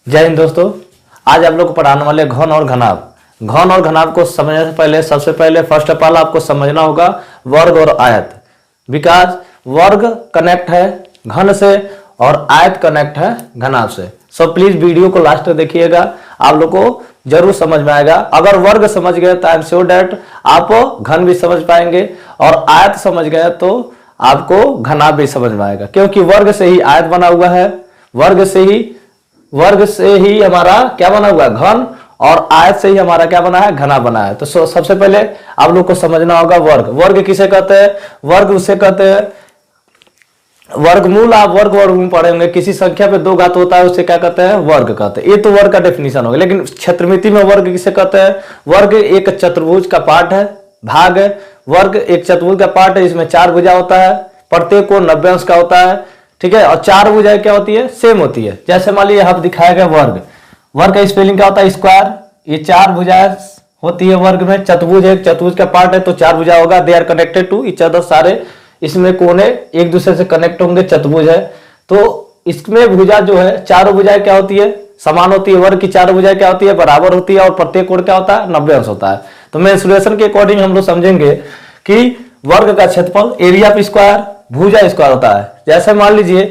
जय हिंद दोस्तों। आज आप लोग को पढ़ाने वाले घन और घनाभ। घन और घनाभ को समझने से पहले सबसे पहले फर्स्ट ऑफ ऑल आपको समझना होगा वर्ग और आयत। बिकॉज वर्ग कनेक्ट है घन से और आयत कनेक्ट है घनाभ से। सो प्लीज वीडियो को लास्ट तक देखिएगा, आप लोग को जरूर समझ में आएगा। अगर वर्ग समझ गए तो आई एम श्योर डैट आप घन भी समझ पाएंगे और आयत समझ गए तो आपको घनाभ भी समझ में आएगा, क्योंकि वर्ग से ही आयत बना हुआ है, वर्ग से ही हमारा क्या बना हुआ है घन, और आयत से ही हमारा क्या बना है घना बना है। तो सबसे पहले आप लोग को समझना होगा वर्ग। वर्ग किसे कहते हैं? वर्ग उसे कहते हैं वर्गमूल। आप वर्गमूल पढ़ेंगे, किसी संख्या पे 2 घात होता है उसे क्या कहते हैं? वर्ग कहते हैं। ये तो वर्ग का डेफिनेशन होगा, लेकिन क्षेत्रमिति में वर्ग किसे कहते हैं? वर्ग एक चतुर्भुज का पार्ट है, भाग है। वर्ग एक चतुर्भुज का पार्ट है, इसमें 4 भुजा होता है, प्रत्येक को 90 अंश का होता है, ठीक है। और 4 भुजाएं क्या होती है? सेम होती है। जैसे मान लीजिए यहाँ दिखाया गया वर्ग, वर्ग का स्पेलिंग क्या होता है? स्क्वायर। ये 4 भुजाएं होती है वर्ग में। चतुर्भुज एक चतुर्भुज का पार्ट है तो 4 भुजा होगा। They are connected to each other, सारे इसमें कोने एक दूसरे से कनेक्ट होंगे, चतुर्भुज है। तो इसमें भुजा जो है, चारों भुजाएं क्या होती है? समान होती है। वर्ग की 4 भुजाएं क्या होती है? बराबर होती है। और प्रत्येक कोण क्या होता है? 90 अंश होता है। तो मेंसुरेशन के अकॉर्डिंग हम लोग समझेंगे कि वर्ग का क्षेत्रफल एरिया ऑफ स्क्वायर भुजा स्क्वायर होता है। जैसे मान लीजिए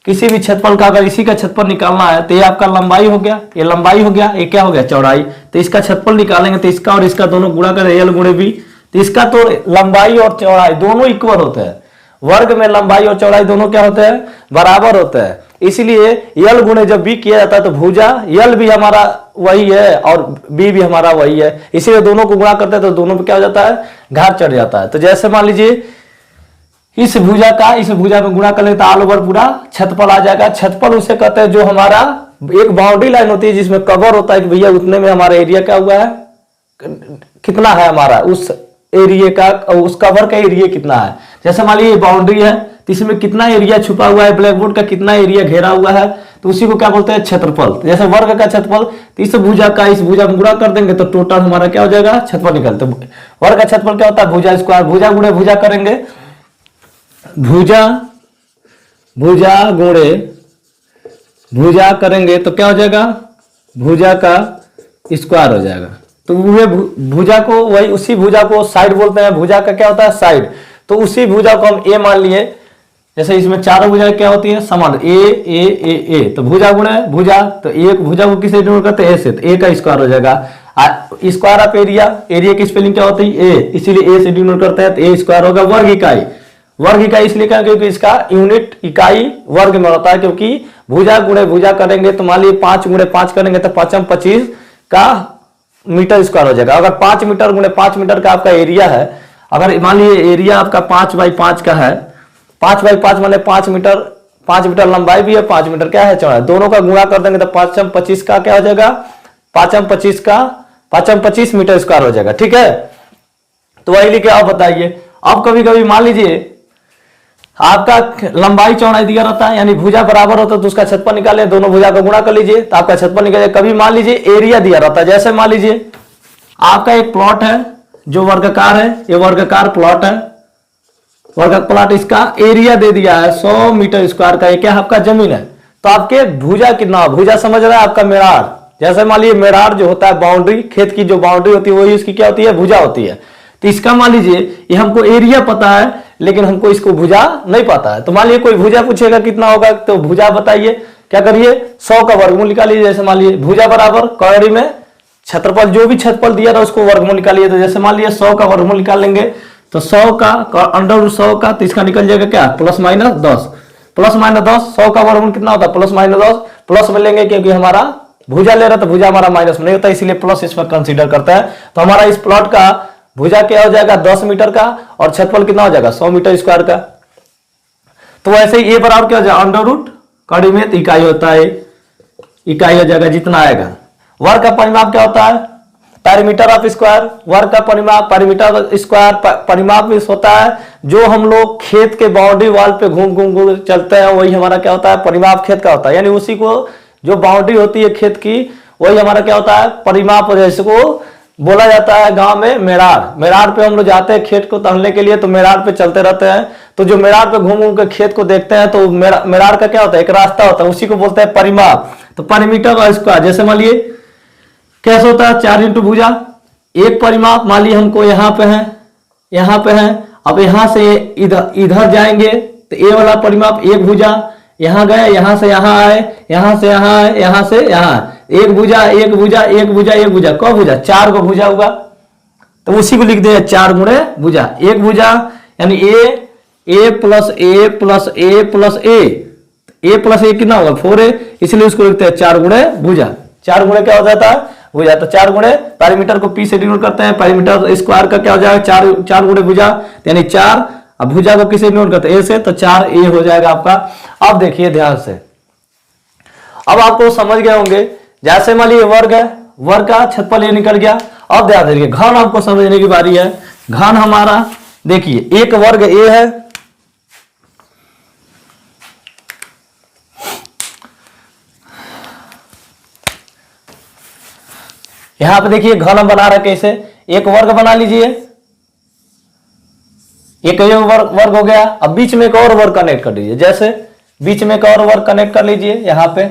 किसी भी क्षेत्रफल का अगर इसी का क्षेत्रफल निकालना है तो ये आपका लंबाई हो गया, ये लंबाई हो गया, ये क्या हो गया? चौड़ाई। तो इसका क्षेत्रफल निकालेंगे तो इसका और इसका दोनों गुणा करें, एल गुणे बी। तो इसका तो लंबाई और चौड़ाई दोनों इक्वल होते हैं। वर्ग में लंबाई और चौड़ाई दोनों क्या होते हैं? बराबर होते हैं। इसलिए यल गुणे जब बी किया जाता है तो भुजा यल भी हमारा वही है और बी भी हमारा वही है, इसीलिए दोनों को गुणा करते हैं तो दोनों पे क्या हो जाता है? घात चढ़ जाता है। तो जैसे मान लीजिए इस भुजा का इस भुजा में गुणा कर ले तो ऑल ओवर पूरा क्षेत्रफल आ जाएगा। क्षेत्रफल उसे कहते हैं जो हमारा एक बाउंड्री लाइन होती है जिसमें कवर होता है कि भैया उतने में हमारा एरिया क्या हुआ है, कितना है हमारा उस एरिया का, उस कवर का एरिया कितना है। जैसे मान लीजिए बाउंड्री है तो इसमें कितना एरिया छुपा हुआ है, ब्लैक बोर्ड का कितना एरिया घेरा हुआ है, तो उसी को क्या बोलते हैं? क्षेत्रफल। जैसे वर्ग का क्षेत्रफल तो इस भुजा का इस भुजा में गुणा कर देंगे तो टोटल हमारा क्या हो जाएगा? क्षेत्रफल निकलते। वर्ग का क्षेत्रफल क्या होता है? भुजा स्क्वायर। भुजा गुणे भुजा करेंगे, भुजा गुणे भुजा करेंगे तो क्या हो जाएगा? भुजा का स्क्वायर हो जाएगा। तो वह भुजा को वही उसी भुजा को साइड बोलते हैं। भुजा का क्या होता है? साइड। तो उसी भुजा को हम ए मान लिए। जैसे इसमें चारों भुजाएं क्या होती है? समान। ए ए ए ए तो भुजा गुणे भुजा, तो एक भुजा को किसे डिनोट करते हैं? ए से। तो ए का स्क्वायर हो जाएगा। स्क्वायर ऑफ एरिया, एरिया की स्पेलिंग क्या होती है? ए, इसीलिए ए से डिनोट करते हैं तो ए स्क्वायर होगा। वर्ग इकाई, वर्ग इकाई इसलिए क्या? क्योंकि इसका यूनिट इकाई वर्ग में होता है। क्योंकि भुजा गुणे भुजा करेंगे तो मान लीजिए 5 गुणे 5 करेंगे तो 5 25 का मीटर स्क्वायर हो जाएगा। अगर 5 मीटर गुणे 5 मीटर का आपका एरिया है, अगर मान लीजिए एरिया आपका 5 बाई 5 का है, 5 बाई 5 माने 5 मीटर, 5 मीटर लंबाई भी है, 5 मीटर क्या है? चौड़ाई। दोनों का गुणा कर देंगे तो 5 25 का क्या हो जाएगा? 5 25 मीटर स्क्वायर हो जाएगा, ठीक है। तो वही लिखे। आप बताइए, अब कभी कभी मान लीजिए आपका लंबाई चौड़ाई दिया रहता है, यानी भुजा बराबर होता है तो उसका क्षेत्रफल निकालें, दोनों भुजा को गुणा कर लीजिए तो आपका क्षेत्रफल निकल जाएगा। कभी मान लीजिए एरिया दिया रहता है, जैसे मान लीजिए आपका एक प्लॉट है जो वर्गाकार है, ये वर्गाकार प्लॉट है, वर्गाकार प्लॉट, इसका एरिया दे दिया है 100 मीटर स्क्वायर का। ये क्या आपका जमीन है, तो आपके भुजा कितना? भुजा समझ रहा है आपका मेरार। जैसे मान लीजिए मेरार जो होता है बाउंड्री, खेत की जो बाउंड्री होती है वही इसकी क्या होती है? भुजा होती है। तो इसका मान लीजिए ये हमको एरिया पता है लेकिन हमको इसको भुजा नहीं पता है। तो मान लीजिए कोई भुजा पूछेगा कितना होगा, तो भुजा बताइए, क्या करिए? 100 का वर्गमूल निकालिए। जैसे मान लीजिए भुजा बराबर कौड़ी में क्षेत्रफल, जो भी क्षेत्रफल दिया था उसको वर्गमूल निकालिए। तो जैसे मान लीजिए 100 का वर्गमूल निकाल लेंगे तो 100 का अंडर 100 का, तो इसका निकल जाएगा क्या? Plus minus 10। प्लस माइनस 10, 100 का वर्गमूल कितना होता है? Plus minus 10। प्लस में लेंगे क्योंकि हमारा भुजा ले रहा था, भुजा हमारा माइनस में नहीं होता, इसीलिए प्लस इसमें कंसीडर करता है। तो हमारा इस प्लॉट का भुजा क्या हो जाएगा? 10 मीटर का, और क्षेत्रफल कितना हो जाएगा? 100 मीटर स्क्वायर का। तो वैसे ही ए बराबर क्या हो जाएगा? अंडर रूट कड़ी में तो इकाई होता है, इकाई हो जाएगा जितना आएगा। वर्ग का परिमाप क्या होता है? Perimeter of square. वर्ग का परिमाप पेरीमीटर स्क्वायर परिमाप भी होता है। जो हम लोग खेत के बाउंड्री वॉल पे घूम घूम चलते हैं वही हमारा क्या होता है? परिमाप खेत का होता है। यानी उसी को जो बाउंड्री होती है खेत की वही हमारा क्या होता है? परिमाप। जैसे को बोला जाता है गांव में मेरार। मेरार पे हम लोग जाते हैं खेत को तलने के लिए, तो मेरार पे चलते रहते हैं। तो जो मेरार पे घूम घूम के खेत को देखते हैं तो मेरार का क्या होता है? एक रास्ता होता है, उसी को बोलते हैं परिमाप। तो परिमीटर और स्क्वायर, जैसे मान लिए कैसे होता है 4 इंटू भुजा, एक परिमाप मान लीजिए हमको यहाँ पे है, यहाँ पे है, अब यहाँ से इधर जाएंगे तो ए वाला परिमाप एक भुजा, यहाँ गए, यहाँ से यहाँ आए, यहाँ से यहाँ आए, यहाँ से यहाँ, एक भुजा एक भुजा एक भुजा एक भुजा, कौ भुजा 4 को भुजा होगा, तो उसी को लिख दे 4 गुणे भुजा, एक भुजा यानी ए plus A plus A plus A plus ए कितना होगा 4a, इसलिए उसको लिखते हैं 4 गुणे भुजा। 4 गुणे क्या हो जाता है भुजा, तो 4 गुणे पैरामीटर को पी से डिनोट करते हैं, पैरामीटर स्क्वायर का क्या हो जाएगा 4 गुणे भुजा यानी 4, अब भुजा को किसे डिनोट करते हैं ए से, तो 4a हो जाएगा आपका। अब देखिए ध्यान से, अब आपको समझ गए होंगे, जैसे मान लीजिए वर्ग है, वर्ग का क्षेत्रफल ये निकल गया। अब ध्यान दीजिए घन आपको समझने की बारी है। घन हमारा देखिए एक वर्ग ए है, यहां पे देखिए घन हम बना रहे कैसे, एक वर्ग बना लीजिए, एक वर्ग हो गया, अब बीच में एक और वर्ग कनेक्ट कर लीजिए, जैसे बीच में एक और वर्ग कनेक्ट कर लीजिए, यहां पे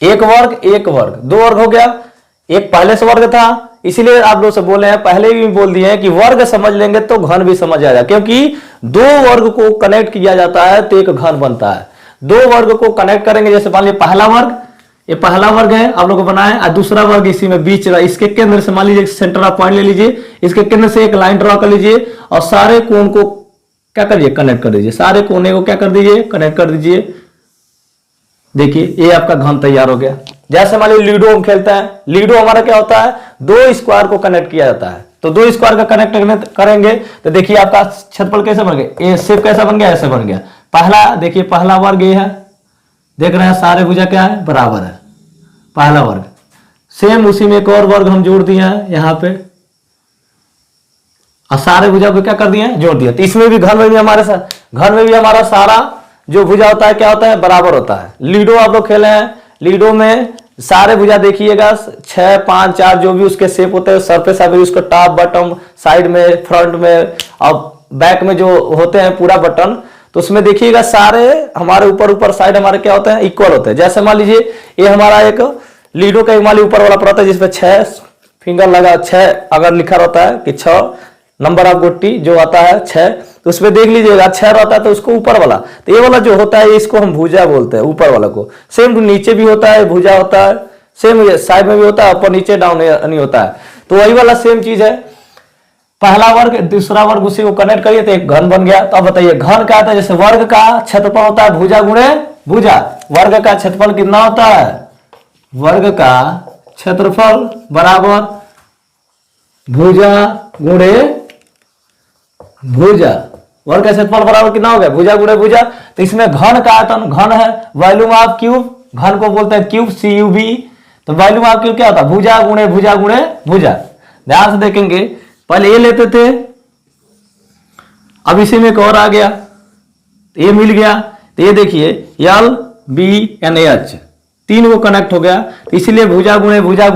एक वर्ग 2 वर्ग हो गया, एक पहले से वर्ग था, इसीलिए आप लोग से बोले हैं, पहले भी बोल दिए हैं कि वर्ग समझ लेंगे तो घन भी समझ आएगा, क्योंकि 2 वर्ग को कनेक्ट किया जाता है तो एक घन बनता है। 2 वर्ग को कनेक्ट करेंगे, जैसे मान लीजिए पहला वर्ग, ये पहला वर्ग है आप लोग को बनाए, और दूसरा वर्ग इसी में बीच, इसके केंद्र से मान लीजिए सेंटर ऑफ पॉइंट ले लीजिए, इसके केंद्र से एक लाइन ड्रॉ कर लीजिए और सारे कोण को क्या करिए कनेक्ट कर दीजिए, सारे कोने को क्या कर दीजिए कनेक्ट कर दीजिए। देखिए ये आपका घन तैयार हो गया। जैसे मान लीजिए लूडो हम खेलते हैं, लूडो हमारा क्या होता है 2 स्क्वायर को कनेक्ट किया जाता है, तो 2 स्क्वायर का कनेक्ट करेंगे तो देखिए आपका क्षेत्रफल कैसे बन गया, ए शेप कैसा बन गया, ऐसे बन गया। पहला देखिए पहला वर्ग ये है, देख रहे हैं सारे भुजा क्या है बराबर है, पहला वर्ग। सेम उसी में एक और वर्ग हम जोड़ दिए हैं यहाँ पे, और सारे भुजा को क्या कर दिए जोड़ दिया, तो इसमें भी घन में भी हमारे साथ घन में भी हमारा सारा जो भुजा होता है क्या होता है बराबर होता है। लीडो आप लोग खेले हैं, लीडो में सारे भुजा देखिएगा 6 5 4 जो भी उसके शेप होते हैं, सरफेस आप उसको टॉप बटन साइड में फ्रंट में और बैक में जो होते हैं पूरा बटन, तो उसमें देखिएगा सारे हमारे ऊपर साइड हमारे क्या होते हैं इक्वल होते हैं। जैसे मान लीजिए ये हमारा एक लीडो का मान लीजिए ऊपर वाला पड़ता है जिसपे 6 फिंगर लगा, 6 अगर लिखा रहता है कि 6 नंबर ऑफ गोटी जो आता है 6, तो उसमें देख लीजिएगा 6 रहता है तो उसको ऊपर वाला, तो ये वाला जो होता है इसको हम भुजा बोलते हैं, ऊपर वाला को। सेम नीचे भी होता है भुजा होता है, सेम साइड में भी होता है, ऊपर नीचे डाउन नहीं होता है, तो वही वाला सेम चीज है। पहला वर्ग दूसरा वर्ग उसी को कनेक्ट करिए तो एक घन बन गया। तो अब बताइए घन क्या होता है, जैसे वर्ग का क्षेत्रफल होता है भुजा गुणे भुजा, वर्ग का क्षेत्रफल कितना होता है, वर्ग का क्षेत्रफल बराबर भुजा गुणे भुजा, वर्ग का क्षेत्रफल बराबर कितना हो गया भुजा गुणे भुजा। तो इसमें घन का आयतन, घन है वॉल्यूम ऑफ क्यूब, घन को बोलते हैं क्यूब CUB, तो वॉल्यूम ऑफ क्यूब क्या होता है भुजा गुणे भुजा। ध्यान से देखेंगे, पहले ये लेते थे, अब इसी में एक और आ गया, ये मिल गया, तो ये देखिए LBNH 3 को कनेक्ट हो गया, तो इसीलिए भुजा गुणे भुजा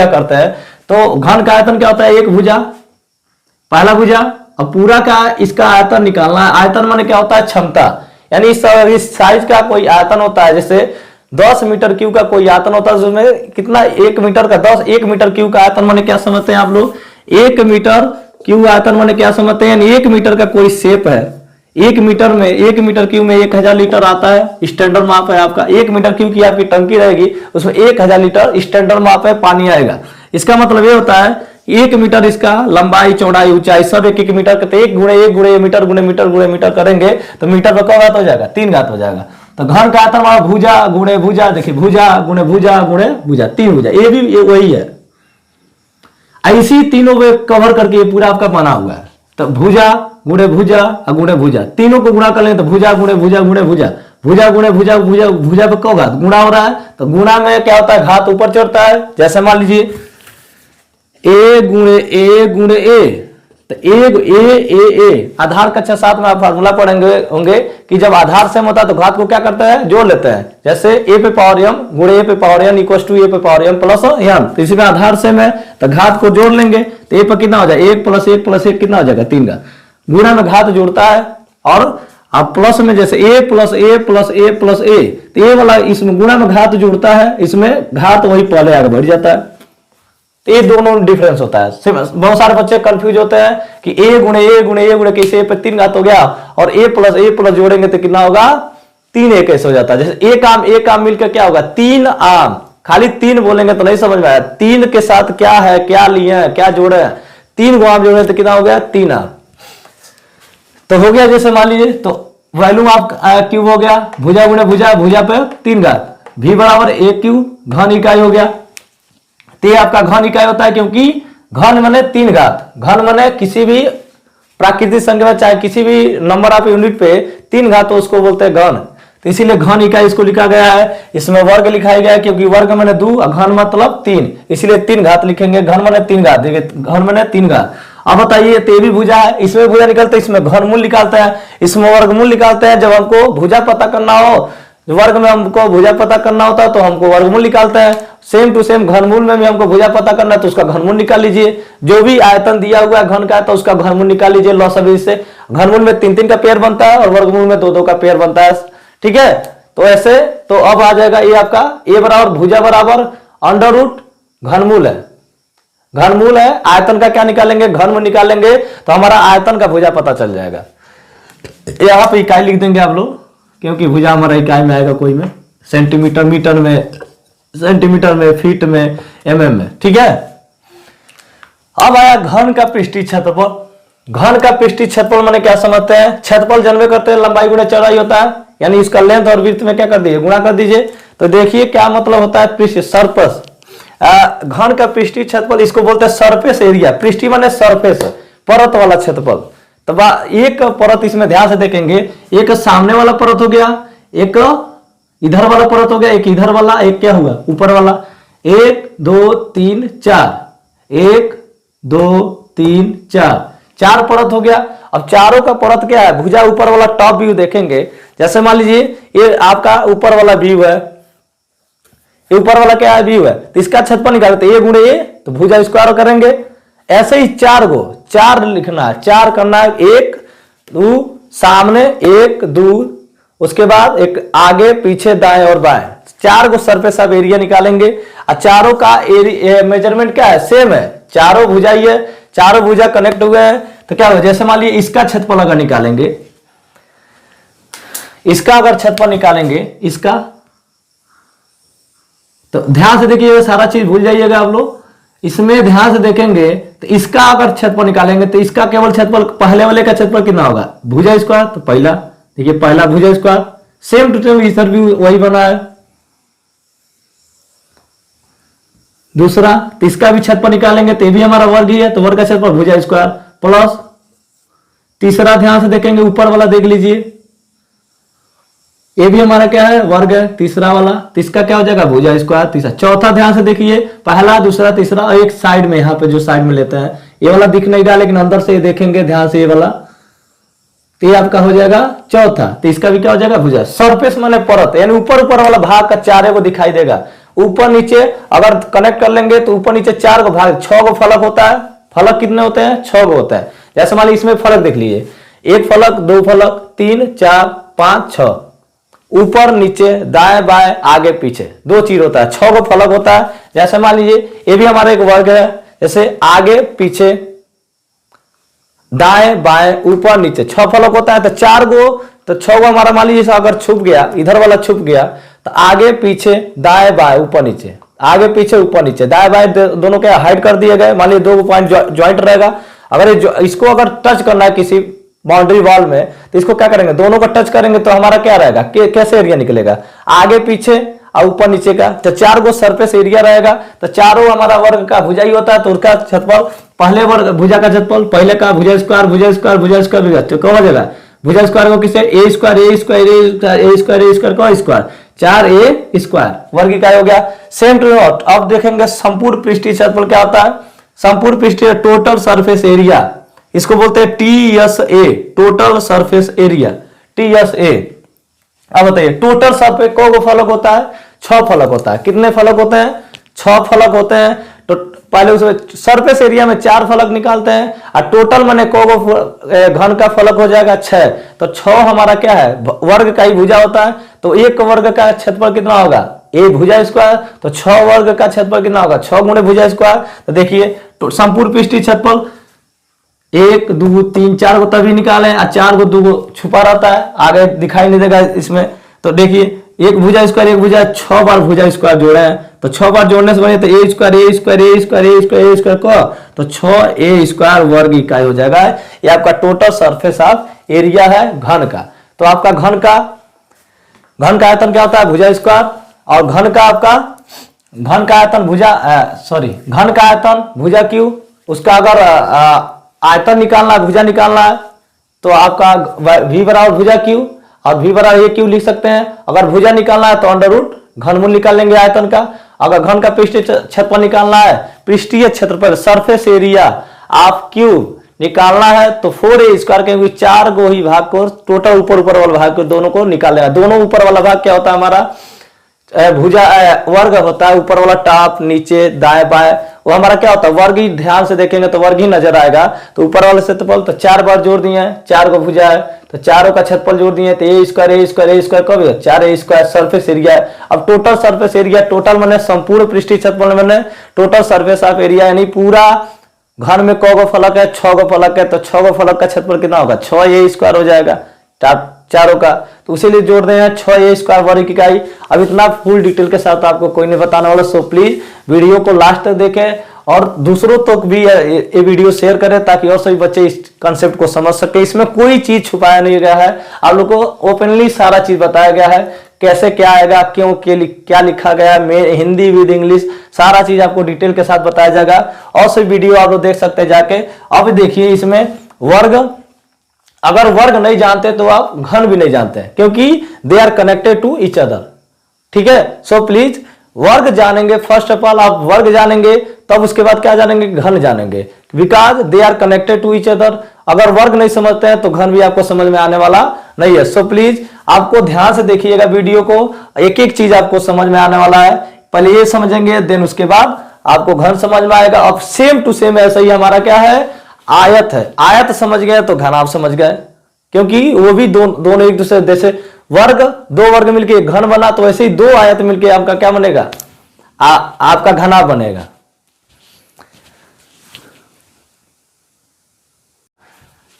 करते हैं। तो घन का आयतन क्या होता है एक भुजा, पहला भुजा, अब पूरा का इसका आयतन निकालना है। आयतन माने क्या होता है क्षमता, यानी इस साइज का कोई आयतन होता है, जैसे 10 मीटर क्यूब का कोई आयतन होता है, उसमें कितना 1 मीटर का 1 मीटर क्यूब का आयतन माने क्या समझते हैं आप लोग, 1 मीटर क्यूब आयतन माने क्या समझते हैं, 1 मीटर का कोई शेप है, 1 मीटर में 1 मीटर क्यूब में 1000 लीटर आता है, स्टैंडर्ड माप है आपका। 1 मीटर क्यूब की आपकी टंकी रहेगी, उसमें 1000 लीटर स्टैंडर्ड माप है पानी आएगा। इसका मतलब ये होता है 1 मीटर इसका लंबाई चौड़ाई ऊंचाई सब 1 मीटर का, तो 1 गुणे मीटर गुणे मीटर करेंगे तो मीटर पर क्या घात हो जाएगा 3 घात हो जाएगा। तो घन का आयतन हमारा भुजा गुणे भुजा, देखिए भुजा गुणे भुजा 3 भुजा, ये भी ये वही है। ऐसी तीनों को कवर करके ये पूरा आपका बना हुआ है। तो भुजा गुणे भुजा तीनों को गुणा कर लेंगे तो भुजा गुणे भुजा गुणे भुजा पे क्यों घात गुणा हो रहा है, तो गुणा में क्या होता है घात ऊपर चढ़ता है। जैसे मान लीजिए ए गुणे ए, तो ए आधार कक्षा 7 में आप फार्मूला पढ़ेंगे होंगे कि जब आधार सेम होता है तो घात को क्या करते हैं जोड़ लेते हैं। जैसे ए पे पावर m गुणे ए पे पावर n इक्वल टू ए पे पावर m प्लस n, तो इसी में आधार सेम है तो घात को जोड़ लेंगे तो ए पर कितना हो जाएगा 1 + 1 + 1 कितना हो जाएगा 3 का। गुणा में घात जोड़ता है और अब प्लस में जैसे a plus A plus A plus A, तो ए वाला इसमें गुणा में घात जुड़ता है, इसमें घात वही पहले आगे बढ़ जाता है। तो ये दोनों डिफरेंस होता है। बहुत सारे बच्चे कंफ्यूज होते हैं कि ए गुणे ए गुणे ए गुणे कैसे, ए पे 3 घात हो गया और ए प्लस जोड़ेंगे तो कितना होगा 3a कैसे हो जाता है। जैसे एक आम मिलकर क्या होगा 3 आम, खाली 3 बोलेंगे तो नहीं समझ में आया, 3 के साथ क्या है, क्या लिए हैं, क्या जोड़े हैं, 3 को आम जोड़े तो कितना हो गया 3 आम। तो हो गया जैसे मान लीजिए, तो वॉल्यूम ऑफ क्यूब हो गया, भुजा गुणे भुजा, भुजा पे 3 घात, v बराबर a क्यूब घन इकाई हो गया। तो ये आपका घन इकाई होता है, क्योंकि घन माने 3 घात, घन माने किसी भी प्राकृतिक संख्या चाहे किसी भी नंबर ऑफ यूनिट पे 3 घात तो उसको बोलते हैं घन। तो इसीलिए घन इकाई इसको लिखा गया है, इसमें वर्ग लिखाया गया है, क्योंकि वर्ग माने 2 और घन मतलब 3, इसलिए 3 घात लिखेंगे, घन माने 3 घात, देखिए घन माने 3 घात। अब बताइए तो ये भी भुजा है, इसमें भुजा निकलते हैं, इसमें घनमूल निकालते हैं, इसमें वर्गमूल निकालते हैं। जब हमको भुजा पता करना हो, वर्ग में हमको भुजा पता करना होता है तो हमको वर्गमूल निकालते हैं। सेम टू सेम घनमूल में भी हमको भुजा पता करना है तो उसका घनमूल निकाल लीजिए। जो भी आयतन दिया हुआ है घन का तो उसका घनमूल निकाल लीजिए लॉसअ से। घनमूल में 3 का पेयर बनता है और वर्गमूल में 2 का पेयर बनता है, ठीक है। तो ऐसे तो अब आ जाएगा ये आपका a बराबर भुजा बराबर अंडर रूट घनमूल है, घनमूल है। आयतन का क्या निकालेंगे, घनमूल निकालेंगे तो हमारा आयतन का भुजा पता चल जाएगा। यहां पे इकाई लिख देंगे आप लोग, क्योंकि भुजा हमारा इकाई में आएगा, कोई में सेंटीमीटर, मीटर में, सेंटीमीटर में, फीट में, mm में, ठीक है। अब आया घन का पृष्ठीय क्षेत्रफल। घन का पृष्ठीय क्षेत्रफल माने क्या समझते हैं, क्षेत्रफल जानवे करते हैं लंबाई गुणे चौड़ाई होता है, यानी इसका लेंथ और विड्थ में क्या कर दीजिए गुणा कर दीजिए। तो देखिए क्या मतलब होता है पृष्ठ सरफेस। घन का पृष्ठीय क्षेत्रफल इसको बोलते हैं सरफेस एरिया। पृष्ठीय माने सरफेस, परत वाला क्षेत्रफल। तब एक परत इसमें ध्यान से देखेंगे, एक सामने वाला परत हो गया, एक इधर वाला परत हो गया, एक इधर वाला, एक क्या हुआ ऊपर वाला। 1 2 3 4, 1 2 3 4, 4 परत हो गया। अब चारों का परत क्या है, भुजा ऊपर वाला टॉप व्यू देखेंगे। जैसे मान लीजिए ये आपका ऊपर वाला व्यू है, ये ऊपर वाला क्या है व्यू है, तो इसका क्षेत्रफल निकालते ए गुणे ए, तो भुजा स्क्वायर करेंगे। ऐसे ही 4 को 4 लिखना है, 4 करना है, 1 2 सामने, 1 2, उसके बाद एक आगे पीछे दाएं और बाएं, 4 को सरफेस ऑफ एरिया निकालेंगे। और चारों का मेजरमेंट क्या है, सेम है, चारों भुजा ही है, चारों भुजा कनेक्ट हुए हैं। तो क्या होगा, जैसे मान लीजिए इसका क्षेत्रफल अगर निकालेंगे, इसका अगर क्षेत्रफल निकालेंगे इसका, तो ध्यान से देखिए सारा चीज भूल जाइएगा आप लोग। इसमें ध्यान से देखेंगे तो इसका अगर क्षेत्रफल निकालेंगे तो इसका केवल क्षेत्रफल, पहले वाले का क्षेत्रफल कितना होगा भुजा स्क्वायर, तो पहला देखिए पहला भुजा स्क्वायर, सेम टू सेम इधर भी वही बना है। दूसरा, तो इसका भी क्षेत्रफल निकालेंगे तो ये भी हमारा वर्ग ही है, तो वर्ग का क्षेत्रफल भुजा स्क्वायर प्लस। तीसरा ध्यान से देखेंगे ऊपर वाला देख लीजिए, ये भी हमारा क्या है वर्ग है, तीसरा वाला, तो इसका क्या हो जाएगा भुजा स्क्वायर तीसरा। चौथा ध्यान से देखिए, पहला दूसरा तीसरा, और एक साइड में यहाँ पे जो साइड में लेते हैं ये वाला दिख नहीं रहा, लेकिन अंदर से ये देखेंगे ध्यान से ये वाला, तो ये आपका हो जाएगा चौथा। तो इसका भी क्या हो जाएगा भुजा। सरफेस माने परत, यानी ऊपर ऊपर वाला भाग का चारे को दिखाई देगा। ऊपर नीचे अगर कनेक्ट कर लेंगे तो ऊपर नीचे 4 को भाग, 6 को फलक होता है। फलक कितने होते हैं, 6 को होता है। जैसे मान लीजिए इसमें फलक देख लीजिए, 1 फलक 2 फलक 3 4 5 6, ऊपर नीचे दाएं बाएं आगे पीछे 2 चीज होता है, 6 को फलक होता है। जैसे मान लीजिए ये भी हमारा एक वर्ग है, जैसे आगे पीछे दाएं बाएं ऊपर नीचे 6 फलक होता है। तो 4 को, तो 6 को हमारा मान लीजिए अगर छुप गया, इधर वाला छुप गया, तो आगे पीछे दाएं बाएं ऊपर नीचे, आगे पीछे ऊपर नीचे, दाएं बाएं दोनों के हाइड कर दिए गए। मान लीजिए 2 पॉइंट ज्वाइंट रहेगा, अगर इसको अगर टच करना है किसी बाउंड्री वॉल में, तो इसको क्या करेंगे, दोनों को टच करेंगे तो हमारा क्या रहेगा, कैसे एरिया निकलेगा, आगे पीछे और ऊपर नीचे का। तो 4 को सरफेस एरिया रहेगा, तो चारों हमारा वर्ग का भुजा ही होता है। तो उसका क्षेत्रफल, पहले वर्ग भुजा का क्षेत्रफल, पहले का भुजा स्क्वायर भुजा स्क्वायर भुजा स्क्वायर भुजा, तो कौन हो जाएगा भुजा स्क्वायर को किसे a square a square a square a square a square का स्क्वायर, 4a स्क्वायर वर्ग इकाई हो गया। Same to note. अब देखेंगे संपूर्ण पृष्ठीय क्षेत्रफल क्या होता है। संपूर्ण पृष्ठीय टोटल सरफेस एरिया, इसको बोलते हैं TSA, total surface area, TSA। अब बताइए टोटल सरफेस को फलक होता है, 6 फलक होता है। कितने फलक होते हैं, 6 फलक होते हैं। तो पहले उसमें सरफेस एरिया में 4 फलक निकालते हैं और टोटल माने घन का फलक हो जाएगा 6। तो 6 हमारा क्या है, वर्ग का ही भुजा होता है। तो एक वर्ग का क्षेत्रफल कितना होगा, ए भुजा स्क्वायर। तो 6 वर्ग का क्षेत्रफल कितना होगा, 6 गुणे भुजा स्क्वायर। तो देखिए तो संपूर्ण पृष्ठीय क्षेत्रफल 1 2 3 4 को तभी निकालें और 4 को 2 को छुपा रहता है, आगे दिखाई नहीं देगा इसमें। तो देखिए एक भुजा स्क्वायर, एक भुजा 6 बार भुजा स्क्वायर जोड़े हैं। तो 6 बार जोड़ने से बने तो ए square a square a square a square a square को, तो 6 ए स्क्वायर वर्ग इकाई हो जाएगा। ये आपका टोटल सरफेस ऑफ एरिया है घन का। तो आपका घन का आयतन क्या होता है, भुजा स्क्वायर। और घन का आयतन घन का आयतन भुजा क्यू। उसका अगर आयतन निकालना है, भुजा निकालना है, तो आपका v बराबर भुजा क्यू और v बराबर ए क्यू लिख सकते हैं। अगर भुजा निकालना है तो अंडर रूट घनमूल निकाल लेंगे आयतन का। अगर घन का पृष्ठीय क्षेत्रफल निकालना है, पृष्ठीय क्षेत्रफल सरफेस एरिया ऑफ क्यूब निकालना है, तो 4a स्क्वायर के 4 को ही भाग को टोटल ऊपर वाला भाग को दोनों को निकालेगा। दोनों ऊपर वाला भाग क्या होता है हमारा, भुजा वर्ग होता है। ऊपर वाला टॉप नीचे दाएं बाएं वो हमारा क्या होता है, वर्ग ही। ध्यान से देखेंगे तो वर्ग ही नजर आएगा। तो ऊपर वाले क्षेत्रफल तो 4 बार जोड़ दिए हैं, 4 को भुजा है तो चारों का क्षेत्रफल जोड़ दिए तो ए स्क्वायर कब है 4a स्क्वायर सरफेस एरिया है। अब टोटल सरफेस एरिया, टोटल माने संपूर्ण पृष्ठीय क्षेत्रफल माने टोटल सरफेस ऑफ एरिया, यानी पूरा घन में क गो फलक है, 6 गो फलक है। तो 6 गो फलक का क्षेत्रफल कितना होगा, 6a स्क्वायर हो जाएगा चारों का। तो उसीलिए जोड़ रहे हैं 6a स्क्वायर वर्ग इकाई। अब इतना फुल डिटेल के साथ आपको कोई नहीं बताने वाला, सो प्लीज वीडियो को लास्ट तक देखें और दूसरों तक भी ये वीडियो शेयर करें ताकि और सभी बच्चे इस कंसेप्ट को समझ सके। इसमें कोई चीज छुपाया नहीं गया है, आप लोग को ओपनली सारा चीज बताया गया है, कैसे क्या आएगा, क्यों क्या लिखा गया है, हिंदी विद इंग्लिश सारा चीज आपको डिटेल के साथ बताया जाएगा। और सभी वीडियो आप लोग देख सकते हैं जाके। अब देखिए इसमें वर्ग, अगर वर्ग नहीं जानते तो आप घन भी नहीं जानते हैं, क्योंकि they are connected to each other. ठीक है, सो प्लीज वर्ग जानेंगे, फर्स्ट ऑफ ऑल आप वर्ग जानेंगे, तब उसके बाद क्या जानेंगे, घन जानेंगे, because they are connected to each other. अगर वर्ग नहीं समझते हैं तो घन भी आपको समझ में आने वाला नहीं है। सो प्लीज आपको ध्यान से देखिएगा वीडियो को, एक एक चीज आपको समझ में आने वाला है। पहले ये समझेंगे, देन उसके बाद आपको घन समझ में आएगा। अब सेम टू सेम ऐसा ही हमारा क्या है, आयत है। आयत समझ गए तो घन आप समझ गए, क्योंकि वो भी दोनों एक दूसरे, जैसे वर्ग, 2 वर्ग मिलके एक घन बना, तो ऐसे ही 2 आयत मिलके आपका क्या बनेगा, आपका घना बनेगा।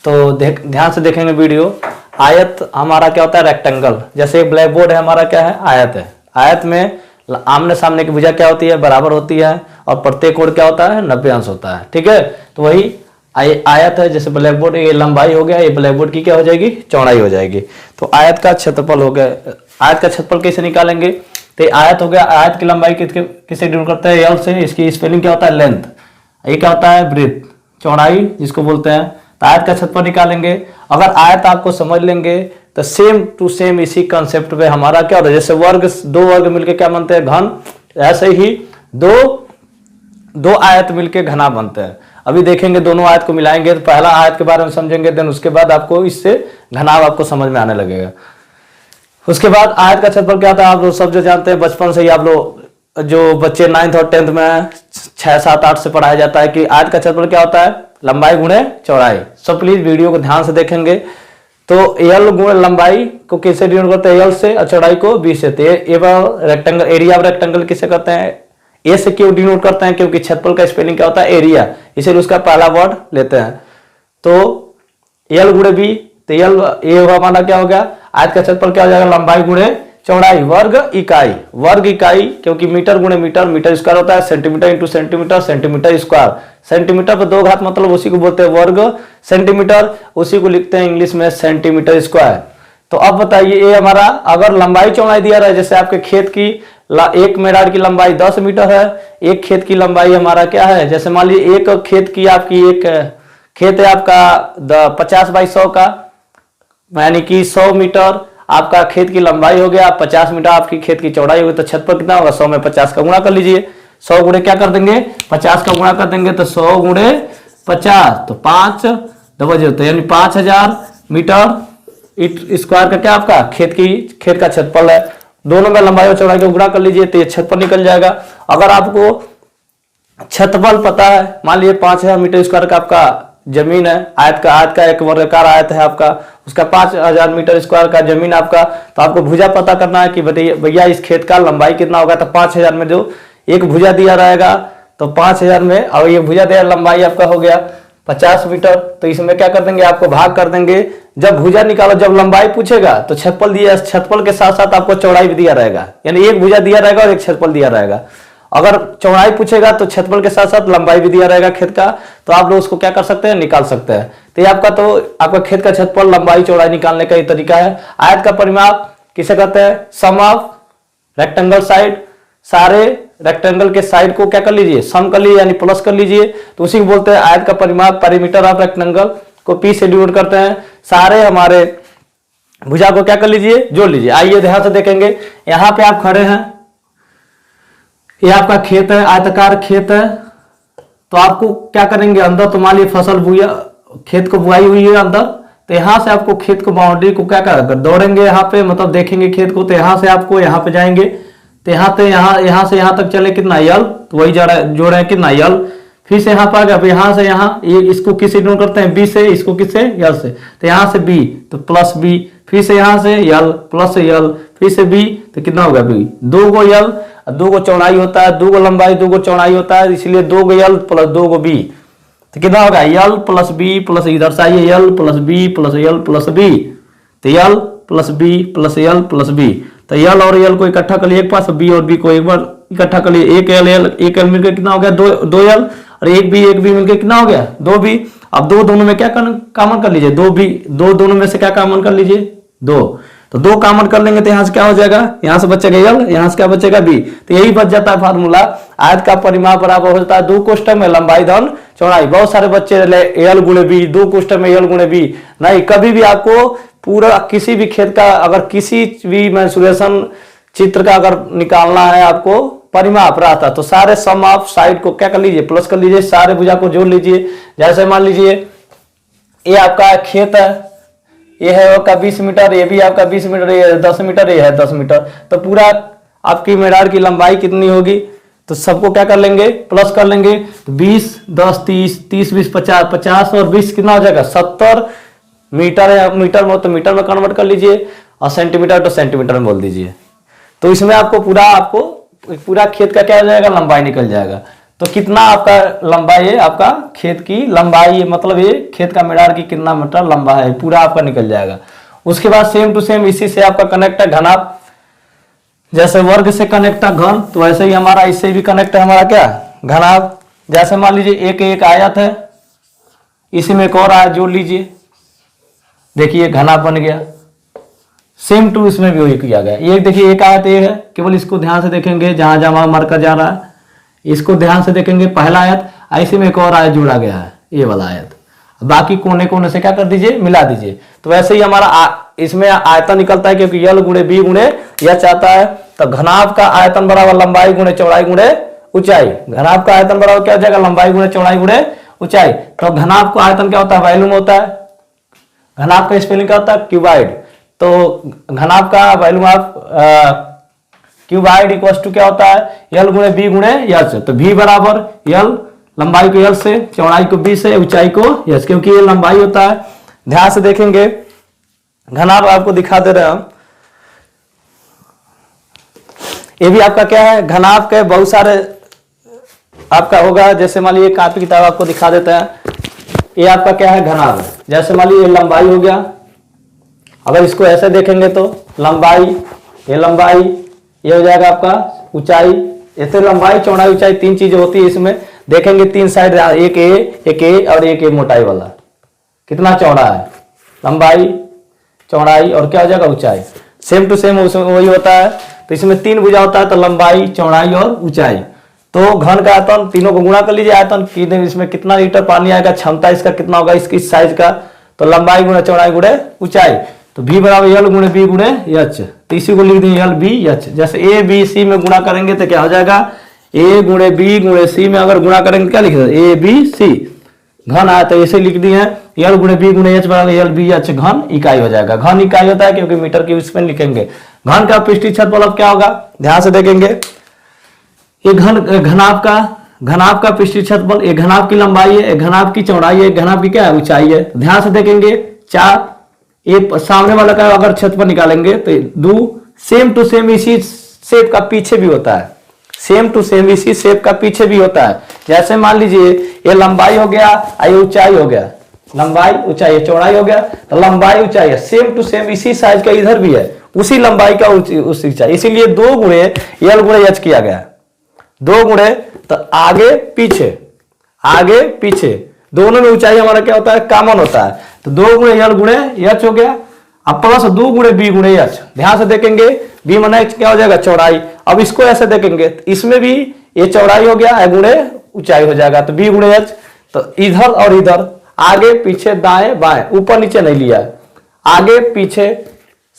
तो ध्यान से देखेंगे वीडियो। आयत हमारा क्या होता है, रेक्टेंगल। जैसे ब्लैक बोर्ड है, हमारा क्या है, आयत है। आयत में आमने सामने की भुजा क्या होती है, बराबर होती है, और प्रत्येक कोण क्या होता है, 90 अंश होता है। ठीक है, तो वही आयत है। जैसे ब्लैक बोर्ड, ये लंबाई हो गया, ये ब्लैक बोर्ड की क्या हो जाएगी, चौड़ाई हो जाएगी। तो आयत का क्षेत्रफल हो गया। आयत का क्षेत्रफल कैसे निकालेंगे, तो आयत हो गया, आयत की लंबाई किससे डिनोट करते हैं, एल से। इसकी स्पेलिंग क्या होता है, लेंथ। ये क्या होता है, ब्रेथ, चौड़ाई जिसको बोलते हैं। तो आयत का क्षेत्रफल निकालेंगे। अगर आयत आपको समझ लेंगे तो सेम टू सेम इसी कंसेप्ट पे हमारा क्या होता है, जैसे वर्ग, 2 वर्ग मिलके क्या बनते हैं, घन, ऐसे ही दो आयत मिलके घना बनते हैं। अभी देखेंगे, दोनों आयत को मिलाएंगे तो पहला आयत के बारे में समझेंगे, देन उसके बाद आपको इससे घनाव आपको समझ में आने लगेगा। उसके बाद आयत का क्षेत्रफल क्या था, आप लोग सब जो जानते हैं, बचपन से ही आप लोग जो बच्चे 9th और 10th में 6, 7, 8 से पढ़ाया जाता है कि आयत का क्षेत्रफल क्या होता है, लंबाई गुणे चौड़ाई। सब प्लीज वीडियो को ध्यान से देखेंगे। तो एल गुणे लंबाई को किससे डिनोट करते हैं, एल से, और चौड़ाई को बी से। रेक्टेंगल, एरिया ऑफ रेक्टेंगल किसे कहते हैं, ए से क्यों डिनोट करते हैं, क्योंकि क्षेत्रफल का स्पेलिंग क्या होता है, एरिया, इसीलिए उसका पहला वर्ड लेते हैं। तो एल गुणे बी, तो एल ए हमारा क्या हो गया, आयत का क्षेत्रफल क्या हो जाएगा, लंबाई गुणे चौड़ाई, वर्ग इकाई। वर्ग इकाई क्योंकि मीटर गुणे मीटर, मीटर स्क्वायर होता है, centimetre into centimetre, centimetre square. Centimetre पर 2 घात मतलब उसी को बोलते हैं वर्ग सेंटीमीटर, उसी को लिखते हैं इंग्लिश में सेंटीमीटर स्क्वायर। तो अब बताइए, ये हमारा अगर लंबाई चौड़ाई दिया रहा है, जैसे आपके खेत की एक मेडार की लंबाई 10 मीटर है, एक खेत की लंबाई हमारा क्या है, जैसे मान लीजिए एक खेत की आपकी, एक खेत है आपका 50 बाई 100 का, यानी कि 100 मीटर आपका खेत की लंबाई हो गया, 50 मीटर आपकी खेत की चौड़ाई होगी, तो क्षेत्रफल कितना होगा, 100 में 50 का गुणा कर लीजिए। 100 गुणे क्या कर देंगे, 50 का गुणा कर देंगे, तो 100 गुणे 50, तो 5 डबल 0, तो यानी 5000 मीटर स्क्वायर का क्या आपका खेत का क्षेत्रफल है। दोनों में लंबाई और चौड़ाई को गुणा कर लीजिए तो ये क्षेत्रफल निकल जाएगा। अगर आपको क्षेत्रफल पता है, मान लीजिए 5000 मीटर स्क्वायर का आपका जमीन है, आयत का एक वर्गाकार आयत है आपका, उसका 5000 मीटर स्क्वायर का जमीन आपका। तो आपको भुजा पता करना है कि बताइए भैया इस खेत का लंबाई कितना होगा। तो 5000 में जो एक भुजा दिया रहेगा तो 5000 में, और ये भुजा दिया लंबाई आपका हो गया 50 मीटर। तो इसमें क्या कर देंगे, आपको भाग कर देंगे। जब भुजा निकालो, जब लंबाई पूछेगा तो क्षेत्रफल दिया, क्षेत्रफल के साथ साथ आपको चौड़ाई भी दिया रहेगा, यानी एक भुजा दिया रहेगा और एक क्षेत्रफल दिया रहेगा। अगर चौड़ाई पूछेगा तो क्षेत्रफल के साथ साथ लंबाई भी दिया रहेगा खेत का। तो आप लोग उसको क्या कर सकते हैं, निकाल सकते हैं। तो ये आपका खेत का क्षेत्रफल, लंबाई, चौड़ाई निकालने का ये तरीका है। आयत का परिमाप किसे कहते हैं, सम ऑफ रेक्टेंगल साइड। सारे रेक्टेंगल के साइड को क्या कर लीजिए, सम कर लीजिए, यानी प्लस कर लीजिए। तो उसी को बोलते हैं आयत का परिमाप। पेरीमीटर ऑफ रेक्टेंगल को पी से डिनोट करते हैं। सारे हमारे भुजा को क्या कर लीजिए, जोड़ लीजिए। आइए ध्यान से देखेंगे, यहां पे आप खड़े हैं, ये आपका खेत है, आयताकार खेत है। तो आपको क्या करेंगे, अंदर तो मान लीजिए फसल बुआ, खेत को बुआई हुई है अंदर। तो यहां से आपको खेत को, बाउंड्री को क्या कर दौड़ेंगे यहाँ पे, मतलब देखेंगे खेत को। तो यहां से आपको यहाँ पे जाएंगे, तो यहाँ से यहाँ तक चले कितना, यल। तो वही जोड़ है कितना, यल। फिर से यहाँ पर आ गया, यहाँ से यहाँ, ये इसको किससे डिनोट करते हैं, बी से, इसको किससे, यल से। तो यहाँ से बी तो प्लस बी, फिर से यहाँ से यल प्लस यल, फिर से बी, तो कितना होगा बी। 2 गो यल, 2 गो चौड़ाई होता है, 2 गो लंबाई, 2 गो चौड़ाई होता है, इसलिए 2 गो यल प्लस 2 गो बी। तो कितना होगा, यल प्लस बी प्लस, इधर से आइए, L plus B plus L plus B. तो L plus B plus L plus B. तो यल और यल को इकट्ठा कर लिए एक पास, बी और बी को एक बार इकट्ठा कर लिए। एक यल मिलकर कितना हो गया, 2 यल, और एक बी मिलकर कितना हो गया, 2 बी। अब दोनों में क्या कॉमन कर लीजिए, 2 बी। दोनों में से क्या कॉमन कर लीजिए, 2। तो 2 कॉमन कर लेंगे तो यहां से क्या हो जाएगा, यहां से बचेगा यल, यहां से क्या बचेगा बी। तो यही बच जाता है फार्मूला, आयत का परिमाप बराबर हो जाता है 2 कोष्ठक में लंबाई धन चौड़ाई। बहुत सारे बच्चे यल गुणे बी, 2 कोष्ठक में यल गुणे बी। नहीं, कभी भी आपको पूरा किसी भी खेत का, अगर किसी भी मेंसुरेशन चित्र का अगर निकालना है आपको परिमाप रहता, तो सारे सम ऑफ साइड को क्या कर लीजिए, प्लस कर लीजिए, सारे भुजा को जोड़ लीजिए। जैसे मान लीजिए ये आपका खेत है, ये है आपका 20 मीटर, ये भी आपका 20 मीटर, ये 10 मीटर, ये है 10 मीटर। तो पूरा आपकी मेडार की लंबाई कितनी होगी, तो सबको क्या कर लेंगे, प्लस कर लेंगे। तो 20 10 30 30 20 50 50 और 20 कितना हो जाएगा, 70 मीटर है। मीटर में तो मीटर में कन्वर्ट कर लीजिए, और सेंटीमीटर तो सेंटीमीटर में बोल दीजिए। तो इसमें आपको पूरा खेत का क्या हो जाएगा, लंबाई निकल जाएगा। तो कितना आपका लंबाई है, आपका खेत की लंबाई, मतलब ये खेत का मेडार की कितना मीटर लंबा है, पूरा आपका निकल जाएगा। उसके बाद सेम टू सेम इसी से आपका कनेक्ट है घनाप। जैसे वर्ग से कनेक्ट है घन, तो वैसे ही हमारा इससे भी कनेक्ट है हमारा क्या, घनाप। जैसे मान लीजिए एक आयत है, इसी में एक और आयत जोड़ लीजिए, देखिए घनाप बन गया। सेम टू इसमें भी वही किया गया। ये देखिए एक आयत ये है, केवल इसको ध्यान से देखेंगे, जहां जहां मरकर जा रहा है इसको ध्यान से देखेंगे, पहला आयत, ऐसे में एक और आयत जोड़ा गया है, ये वाला आयत। बाकी कोने कोने से क्या कर दीजिए, मिला दीजिए। तो वैसे ही हमारा इसमें आयतन निकलता है, क्योंकि यल गुणे बी गुणे यच आता है। तो घनाभ का आयतन बराबर लंबाई गुणे चौड़ाई गुणे ऊंचाई। घनाभ का आयतन बराबर क्या हो जाएगा, लंबाई गुणे चौड़ाई गुणे ऊंचाई। तो घनाभ का आयतन क्या होता है, वॉल्यूम होता है। घनाभ का स्पेलिंग क्या होता है, क्यूबाइड। तो घनाभ का volume of cuboid equal to क्या होता है, यल गुणे बी गुणे यच। तो भी बराबर यल, लंबाई को यल से, चौड़ाई को बी से, ऊंचाई को यच, क्योंकि ये लंबाई होता है। ध्यान से देखेंगे, घनाभ आपको दिखा दे रहे हैं हम। ये भी आपका क्या है, घनाभ के बहुत सारे आपका होगा। जैसे मान लीजिए कॉपी किताब आपको दिखा देते हैं, ये आपका क्या है, घनाभ। जैसे मान लीजिए लंबाई हो गया, अगर इसको ऐसे देखेंगे तो लंबाई, ये लंबाई, ये हो जाएगा आपका ऊंचाई। ऐसे लंबाई चौड़ाई ऊंचाई 3 चीजें होती है इसमें। देखेंगे 3 साइड, एक ए और एक ए मोटाई वाला, कितना चौड़ा है, लंबाई चौड़ाई और क्या हो जाएगा, ऊंचाई। सेम टू सेम उसमें वही होता है। तो इसमें 3 भुजा होता है, तो लंबाई चौड़ाई और ऊंचाई। तो घन का आयतन, तीनों को गुणा कर लीजिए, आयतन इसमें कितना लीटर पानी आएगा, क्षमता इसका कितना होगा, इसकी साइज का। तो लंबाई गुणे चौड़ाई गुणे ऊंचाई। तो भी बराबर यल गुणे बी गुणे यच। तो इसी को लिख देंगे यल बी यच। जैसे ए बी सी में गुणा करेंगे तो क्या हो जाएगा, ए गुणे बी गुणे सी में अगर गुणा करेंगे क्या लिख देंगे, ए बी सी। घन आया तो ऐसे लिख दिए हैं, यल गुणे बी गुणे एच बराबर यल बी एच। घन इकाई हो जाएगा। घन इकाई होता है क्योंकि मीटर की उसमें लिखेंगे। घन का पृष्ठीय क्षेत्रफल अब क्या होगा, ध्यान से देखेंगे। ये घनाभ का घनाभ का पृष्ठीय क्षेत्रफल, एक घनाभ की लंबाई है, एक घनाभ की चौड़ाई है, एक घनाभ की क्या है ऊंचाई है। ध्यान से देखेंगे 4, एक सामने वाला का अगर क्षेत्रफल निकालेंगे तो 2 सेम टू सेम इसी शेप का पीछे भी होता है, सेम टू सेम इसी शेप का पीछे भी होता है। जैसे मान लीजिए ये लंबाई हो गया, ये ऊंचाई हो गया, लंबाई ऊंचाई, चौड़ाई हो गया, तो लंबाई ऊंचाई है सेम टू सेम इसी साइज का इधर भी है, उसी लंबाई का उसी ऊंचाई, इसीलिए 2 गुणे यल गुणे एच किया गया। 2 गुणे तो आगे पीछे दोनों में ऊंचाई हमारा क्या होता है कॉमन होता है, तो 2 गुणे यल गुणे एच हो गया। अब प्लस 2 गुणे बी गुणे एच, ध्यान से देखेंगे बी माना क्या हो जाएगा चौड़ाई। अब इसको ऐसे देखेंगे इसमें भी ये चौड़ाई हो गया गुणे ऊंचाई हो जाएगा, तो बी गुणे एच। तो इधर और इधर आगे पीछे दाएं बाएं ऊपर नीचे नहीं लिया, आगे पीछे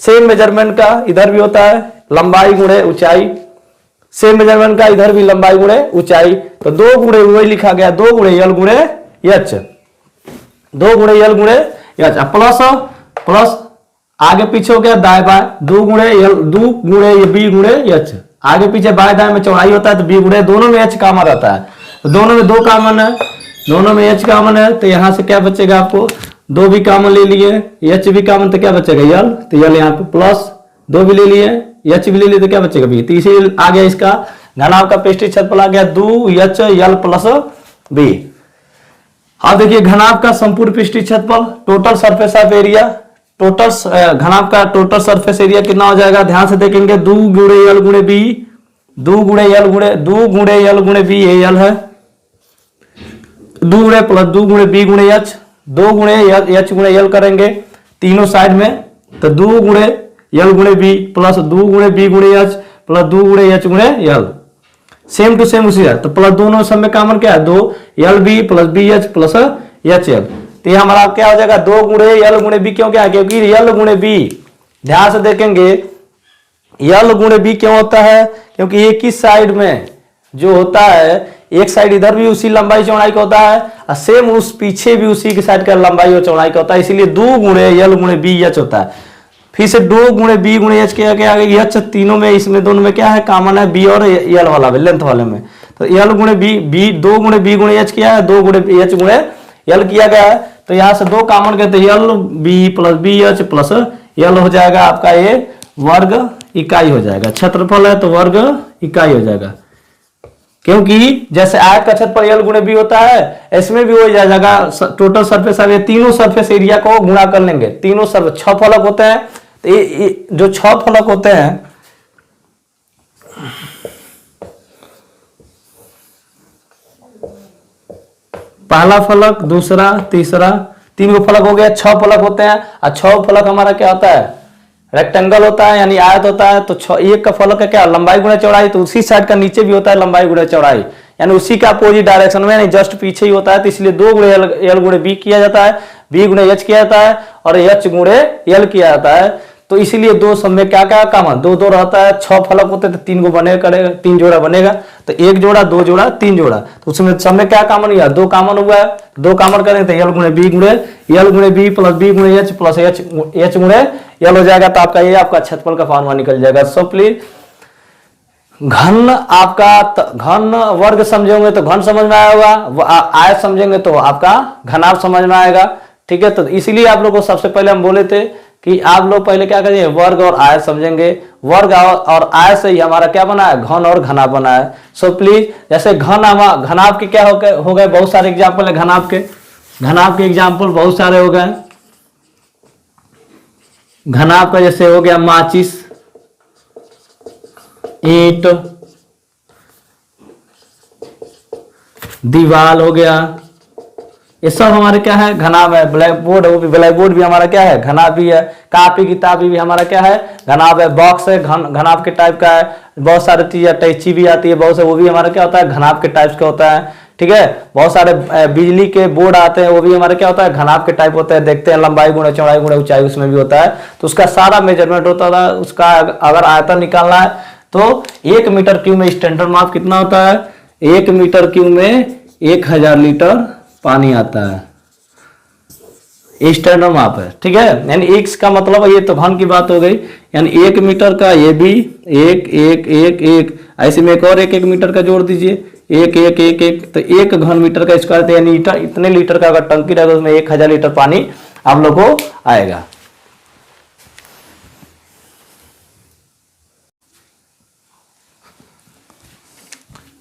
सेम मेजरमेंट का इधर भी होता है लंबाई गुणे ऊंचाई, सेम मेजरमेंट का इधर भी लंबाई गुणे ऊंचाई, तो 2 गुणे वही लिखा गया 2 गुणे यल गुणे एच, 2 गुणे यल गुणे एच। प्लस आगे पीछे हो गया दाएं बाएं 2 गुणे बी गुणे एच, आगे पीछे बाएं दाएं में चौड़ाई होता है तो बी गुणे, दोनों में एच कॉमन रहता है, तो दोनों में 2 कॉमन है, दोनों में एच कॉमन है, तो यहां से क्या बचेगा आपको 2 भी कॉमन ले लिए, एच भी कॉमन, तो क्या बचेगा यल, तो यल यहाँ पे प्लस 2 भी ले लिए, एच भी ले लिए, तो क्या बचेगा बी, तो इसी आ गया इसका घनाभ का पृष्ठीय क्षेत्रफल आ गया 2 एच यल प्लस बी। अब देखिए घनाभ का संपूर्ण पृष्ठीय क्षेत्रफल, total surface of area, total घनाभ का टोटल सरफेस एरिया कितना हो जाएगा, ध्यान से देखेंगे 2 गुणे यल गुणे बी, 2 गुणे यल गुणे बी, ये यल है, 2 गुणे प्लस 2 गुणे बी गुणे एच, 2 गुणे एच गुणे यल करेंगे तीनों साइड में, तो 2 गुणे यल गुणे बी प्लस 2 गुणे बी गुणे एच प्लस 2 गुणे एच गुणे यल, सेम टू सेम उसी है, तो प्लस दोनों सब में कॉमन क्या है 2 L B plus B H plus H L, तो ये हमारा क्या हो जाएगा 2 गुणे यल गुणे बी, क्यों क्या, क्योंकि यल गुणे बी, ध्यान से देखेंगे यल गुणे बी क्यों होता है, क्योंकि एक ही साइड में जो होता है, एक साइड इधर भी उसी लंबाई चौड़ाई का होता है और सेम उस पीछे भी उसी की साइड का लंबाई और चौड़ाई का होता है, इसीलिए 2 गुणे यल गुणे बी एच होता है। फिर से 2 गुणे बी गुणे एच क्या क्या एच, तीनों में इसमें दोनों में क्या है कॉमन है बी और यल वाला में, लेंथ वाले में, तो यल गुणे बी 2 गुणे बी गुणे एच किया है, 2 गुणे एच गुणे यल किया गया है, तो यहां से 2 कॉमन करते L B plus B H plus L हो जाएगा आपका ये वर्ग इकाई हो जाएगा, क्षेत्रफल है तो वर्ग इकाई हो जाएगा, क्योंकि जैसे आयत का क्षेत्रफल यल गुणे बी होता है, इसमें भी हो जाएगा टोटल सरफेस एरिया, तीनों सरफेस एरिया को गुणा कर लेंगे, तीनों सरफेस 6 फलक होते हैं, तो ये जो 6 फलक होते हैं, पहला फलक दूसरा तीसरा 3 गो फलक हो गया, 6 फलक होते हैं, और 6 फलक हमारा क्या होता है रेक्टेंगल होता है यानी आयत होता है, तो एक का फलक है क्या लंबाई गुणे चौड़ाई, तो उसी साइड का नीचे भी होता है लंबाई गुणे चौड़ाई, यानी उसी का अपोजिट डायरेक्शन में यानी जस्ट पीछे ही होता है, तो इसलिए 2 गुणे यल गुणे बी किया जाता है, बी गुणे एच किया जाता है और एच गुणे यल किया जाता है, तो इसीलिए 2 सब में क्या क्या कॉमन 2 2 रहता है, 6 फलक होते हैं तो 3 को बनेगा करेगा, 3 जोड़ा बनेगा, तो 1 जोड़ा 2 जोड़ा 3 जोड़ा, तो उसमें सब में क्या कॉमन हुआ 2 कॉमन हुआ है, 2 कॉमन करेंगे तो यल गुणे बी प्लस बी गुणे एच प्लस एच गुणे यल हो जाएगा, तो आपका ये आपका क्षेत्रफल का फॉर्मूला निकल जाएगा। सो प्लीज घन आपका घन वर्ग समझेंगे तो घन समझ में आएगा, आयत समझेंगे तो आपका घनाभ समझ में आएगा, ठीक है। तो इसीलिए आप लोग को सबसे पहले हम बोले थे कि आप लोग पहले क्या करेंगे वर्ग और आयत समझेंगे, वर्ग और आयत से ही हमारा क्या बना है घन और घनाभ बना है। सो प्लीज जैसे घनाभ के क्या हो गए बहुत सारे एग्जाम्पल है, घनाभ के एग्जाम्पल बहुत सारे हो गए। घनाभ का जैसे हो गया माचिस, ईंट, दीवार हो गया, ये सब हमारे क्या है घनाभ है। ब्लैक बोर्ड है, वो भी ब्लैक बोर्ड भी हमारा क्या है घनाभ भी है। कापी किताब भी हमारा क्या है घनाभ है। बॉक्स है घनाभ के टाइप का है। बहुत सारे चीजें टैची भी आती है बहुत से, वो भी हमारा क्या होता है घनाभ के टाइप का होता है, ठीक है। बहुत सारे बिजली के बोर्ड आते हैं, वो भी हमारे क्या होता है घनाभ के टाइप होते हैं। देखते हैं लंबाई गुणे चौड़ाई गुणे ऊंचाई उसमें भी होता है, तो उसका सारा मेजरमेंट होता है। उसका अगर आयतन निकालना है तो 1 मीटर क्यूब में स्टैंडर्ड माप कितना होता है, 1 मीटर क्यूब में 1000 लीटर पानी आता है, स्टैंडर्ड माप है, ठीक है। यानी x का मतलब ये तो घन की बात हो गई, यानी 1 मीटर का ये भी 1 1 1 1, ऐसे में एक और 1 1 मीटर का जोड़ दीजिए, एक एक एक एक, तो 1 घन मीटर का स्क्वायर, तो यानी इतने लीटर का अगर टंकी रहेगा उसमें 1000 लीटर पानी आप लोग को आएगा।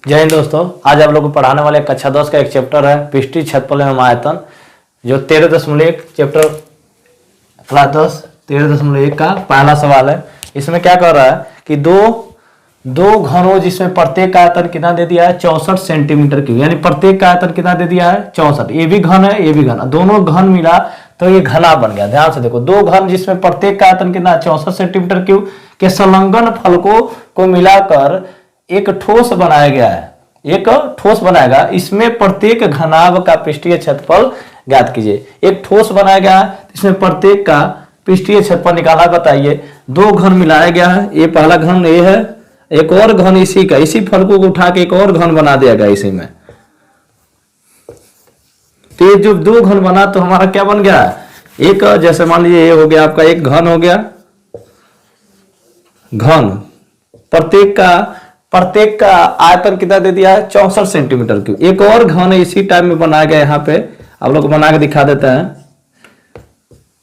जय हिंद दोस्तों, आज आप लोग को पढ़ाने वाले कक्षा 10 का एक चैप्टर है पृष्ठीय क्षेत्रफल एवं आयतन, जो 13.1 चैप्टर क्लास 10 13.1 का पहला सवाल है। इसमें क्या कर रहा है कि दो घनों जिसमें प्रत्येक का आयतन कितना दे दिया है 64 सेंटीमीटर क्यूब, यानी प्रत्येक का आयतन कितना दे दिया है 64। ये भी घन है, ये भी घन, दोनों घन मिला तो ये घना बन गया। ध्यान से देखो, दो घन जिसमें प्रत्येक का आयतन कितना 64 सेंटीमीटर क्यूब के संलग्न फलकों को मिलाकर एक ठोस बनाया गया है, एक ठोस बनाएगा। इसमें प्रत्येक घनाभ का पृष्ठीय क्षेत्रफल ज्ञात कीजिए। एक ठोस बनाया गया है, इसमें प्रत्येक का पृष्ठीय क्षेत्रफल निकाला, बताइए। दो घन मिलाया गया है, ये पहला घन ये है, एक और घन इसी का, इसी फलकों को उठा के एक और घन बना दिया गया इसी में। तो ये जो दो घन बना तो हमारा क्या बन गया, एक जैसे मान लीजिए ये हो गया आपका एक घन हो गया, घन प्रत्येक का आयतन कितना दे दिया है 64 सेंटीमीटर क्यूब। एक और घन इसी टाइप में बनाया गया, यहाँ पे आप लोग को बना के दिखा देते हैं।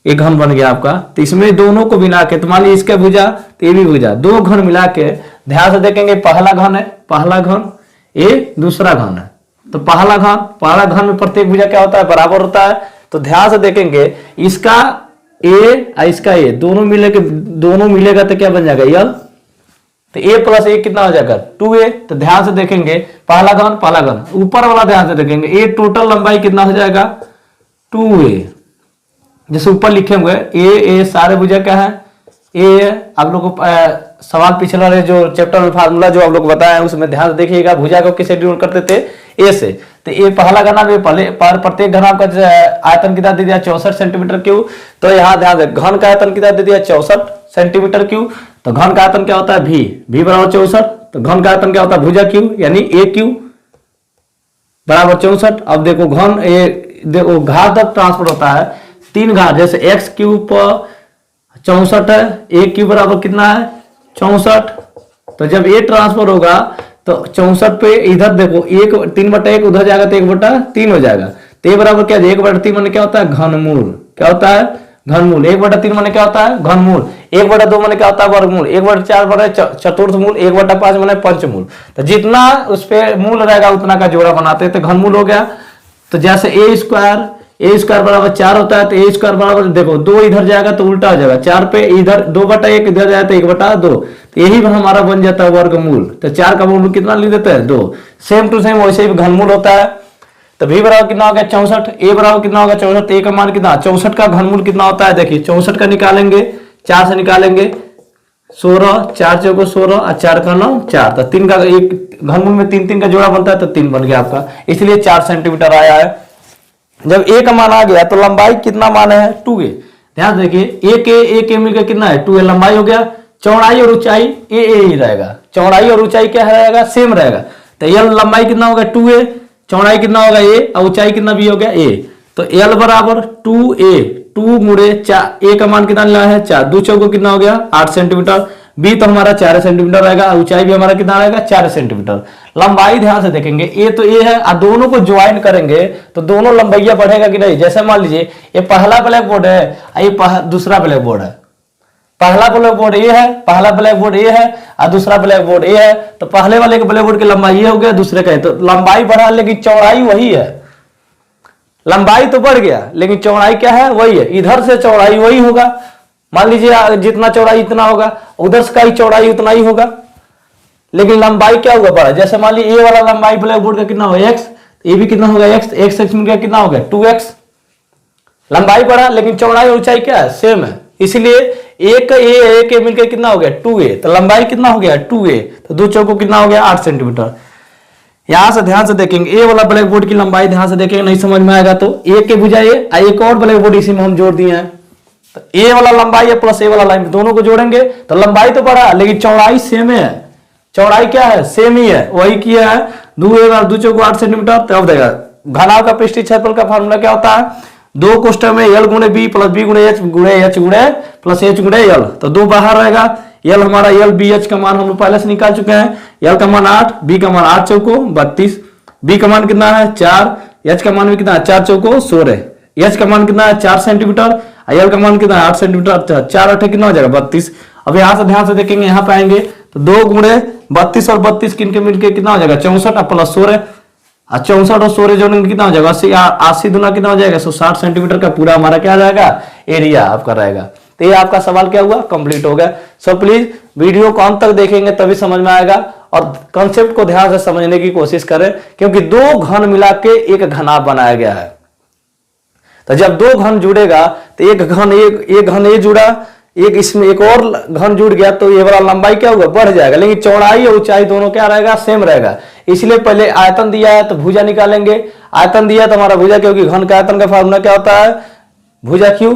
एक घन बन गया आपका, तो इसमें दोनों को मिला के, तो मान लीजिए इसका भुजा तो ये भी भुजा, दो घन मिला के ध्यान से देखेंगे, पहला घन है, पहला घन, ये दूसरा घन है। तो पहला घन में प्रत्येक भुजा क्या होता है बराबर होता है। तो ध्यान से देखेंगे, इसका ए और इसका ए दोनों मिलेगा तो क्या बन जाएगा यल, तो a प्लस ए कितना हो जाएगा 2a। तो ध्यान से देखेंगे, पहला घन, ऊपर वाला ध्यान से देखेंगे, ए टोटल लंबाई कितना हो जाएगा 2a, जैसे ऊपर लिखे हुए ए सारे भुजा क्या है ए। आप लोग को सवाल पिछला रहे जो चैप्टर में फार्मूला जो आप लोग बताया उसमें ध्यान से देखिएगा, भुजा को किसे डिनोट करते थे ए से। तो ये पहला घनाभ, प्रत्येक घनाभ का आयतन कितना दे दिया 64 सेंटीमीटर क्यूब। तो यहाँ ध्यान दे, घन का आयतन कितना दे दिया 64 सेंटीमीटर क्यूब। तो घन का आयतन क्या होता है भी बराबर 64। तो घन का आयतन क्या होता है भुजा क्यूब, यानी ए क्यूब बराबर 64। अब देखो घन देखो घात जब ट्रांसफर होता है, 3 घात, जैसे एक्स क्यूब पर 64 है, ए क्यूब बराबर कितना है 64। तो जब ए ट्रांसफर होगा तो 64 पे इधर देखो 3/1 उधर जाएगा तो 1/3 हो जाएगा। तो ए बराबर क्या, 1/3 माने क्या होता है घनमूल, क्या होता है घनमूल। 1/3 माने क्या होता है घनमूल। 1/2 माने क्या होता है वर्गमूल। 1/4 माने चतुर्थमूल। 1/5 माने पंचमूल। तो जितना उस पे मूल रहेगा उतना का जोड़ा बनाते हैं तो घनमूल हो गया। तो जैसे ए स्क्वायर बराबर 4 होता है, तो ए स्क्वायर बराबर देखो 2 इधर जाएगा तो उल्टा हो जाएगा, 4 पे इधर 2/1 इधर जाए तो 1/2, तो यही हमारा बन जाता है वर्गमूल। तो 4 का वर्गमूल कितना लिख देते हैं 2। सेम टू सेम वैसे ही घनमूल होता है। तो भी बराबर कितना हो गया 64, ए बराबर कितना होगा 64, ए का मान कितना 64 का घनमूल कितना होता है, देखिए 64 का निकालेंगे, 4 से निकालेंगे 16, 4 चौको 16 और 4 का 9 4, तो 3 का एक घनमूल में 3 का जोड़ा बनता है, तो 3 बन गया आपका, इसलिए 4 सेंटीमीटर आया है। जब ए का मान आ गया तो लंबाई कितना मान है 2a। ध्यान देखिए ए के मिलकर कितना है 2a लंबाई हो गया। चौड़ाई और ऊंचाई ए ही रहेगा, चौड़ाई और ऊंचाई क्या रहेगा सेम रहेगा। तो एल लंबाई कितना होगा 2a, चौड़ाई कितना होगा ए और ऊंचाई कितना भी हो गया ए। तो एल बराबर 2a, 2 गुणे 4, ए का मान कितना लेना है 4, 2 चौको कितना हो गया 8 सेंटीमीटर। बी तो हमारा 4 सेंटीमीटर रहेगा, ऊंचाई भी हमारा कितना रहेगा 4 सेंटीमीटर। लंबाई ध्यान से देखेंगे, ए तो ए है और दोनों को ज्वाइन करेंगे तो दोनों लंबाइया बढ़ेगा कि नहीं। जैसे मान लीजिए ये पहला ब्लैक बोर्ड है और ये दूसरा ब्लैक बोर्ड है। पहला ब्लैक बोर्ड ए है, पहला ब्लैक बोर्ड ए है और दूसरा ब्लैक बोर्ड ए है। तो पहले वाले के ब्लैक बोर्ड की लंबाई ये हो गया, दूसरे का है, तो लंबाई बढ़ा लेकिन चौड़ाई वही है। लंबाई तो बढ़ गया लेकिन चौड़ाई क्या है वही है, इधर से चौड़ाई वही होगा। मान लीजिए जितना चौड़ाई इतना होगा, उधर से का ही चौड़ाई उतना ही होगा, लेकिन लंबाई क्या होगा बड़ा। जैसे मान लीजिए ए वाला लंबाई ब्लैक बोर्ड का कितना होगा x, ये भी कितना होगा x में कितना होगा 2x। लंबाई बढ़ा लेकिन चौड़ाई और ऊंचाई क्या है सेम है, इसलिए एक ए मिलकर कितना हो गया 2a। तो लंबाई कितना हो गया 2a, तो 2 चौको कितना हो गया 8 सेंटीमीटर। यहां से ध्यान से देखेंगे ए वाला ब्लैक बोर्ड की लंबाई ध्यान से देखेंगे, नहीं समझ में आएगा तो ए के भुजा ए, एक और ब्लैक बोर्ड इसी में हम जोड़ दिए हैं। तो ए वाला लंबाई है प्लस ए वाला लाइन दोनों को जोड़ेंगे तो लंबाई तो बढ़ा लेकिन चौड़ाई सेम है। चौड़ाई क्या है सेम ही है, वही किया है 2 चौको 8 सेंटीमीटर। तो अब देखा घनाभ का पृष्ठीय क्षेत्रफल का फार्मूला क्या होता है दो कोष्टक में यल गुणे बी प्लस बी गुणे एच गुणे प्लस एच गुणे यल, तो 2 बाहर रहेगा। यल हमारा यल बी एच का मान हम लोग पहले से निकाल चुके हैं। यल का मान 8, बी का मान 8 चौको 32, बी का मान कितना है 4, एच का मान भी कितना है 4 चौको 16, एच का मान कितना है 4 सेंटीमीटर, यल का मान कितना है 8 सेंटीमीटर, 4 8 कितना हो जाएगा 32। अब यहाँ से ध्यान से देखेंगे, यहाँ पे आएंगे तो 2 गुणे 32 और 32 किनके मिलके कितना हो जाएगा 64 प्लस 16, 64 और 16 जोड़ेंगे कितना हो जाएगा 80, 80 दुना कितना हो जाएगा 160 सेंटीमीटर का पूरा हमारा क्या आ जाएगा एरिया आपका रहेगा। तो ये आपका सवाल क्या हुआ कंप्लीट हो गया। सो प्लीज वीडियो को अंत तक देखेंगे तभी समझ में आएगा और कंसेप्ट को ध्यान से समझने की कोशिश करें, क्योंकि 2 घन मिला के एक घनाभ बनाया गया है। तो जब 2 घन जुड़ेगा तो एक घन ये जुड़ा, एक इसमें एक और घन जुड़ गया, तो ये वाला लंबाई क्या होगा बढ़ जाएगा, लेकिन चौड़ाई और ऊंचाई दोनों क्या रहेगा सेम रहेगा। इसलिए पहले आयतन दिया है तो भुजा निकालेंगे। आयतन दिया है तो हमारा भुजा, क्योंकि घन का आयतन का फार्मूला क्या होता है भुजा क्यू,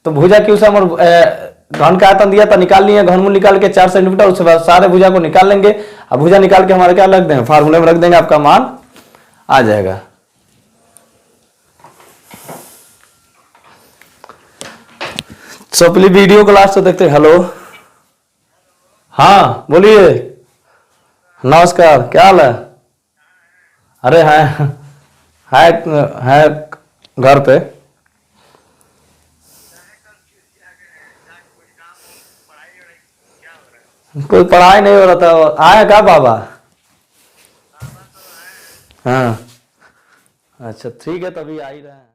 तो भुजा क्यू से हम घन का आयतन दिया था निकाल लिए, घनमूल निकाल के 4 सेंटीमीटर, उसके बाद सारे भुजा को निकाल लेंगे। अब भुजा निकाल के हमारे क्या रख देंगे फार्मूले में रख देंगे, आपका मान आ जाएगा। सो प्लीज वीडियो को लास्ट तक देखते हैं। हेलो, हाँ बोलिए, नमस्कार, क्या हाल है? अरे है घर पे। कोई पढ़ाई नहीं हो रहा था, आया क्या बाबा? हाँ अच्छा ठीक है, तभी आ ही रहे हैं।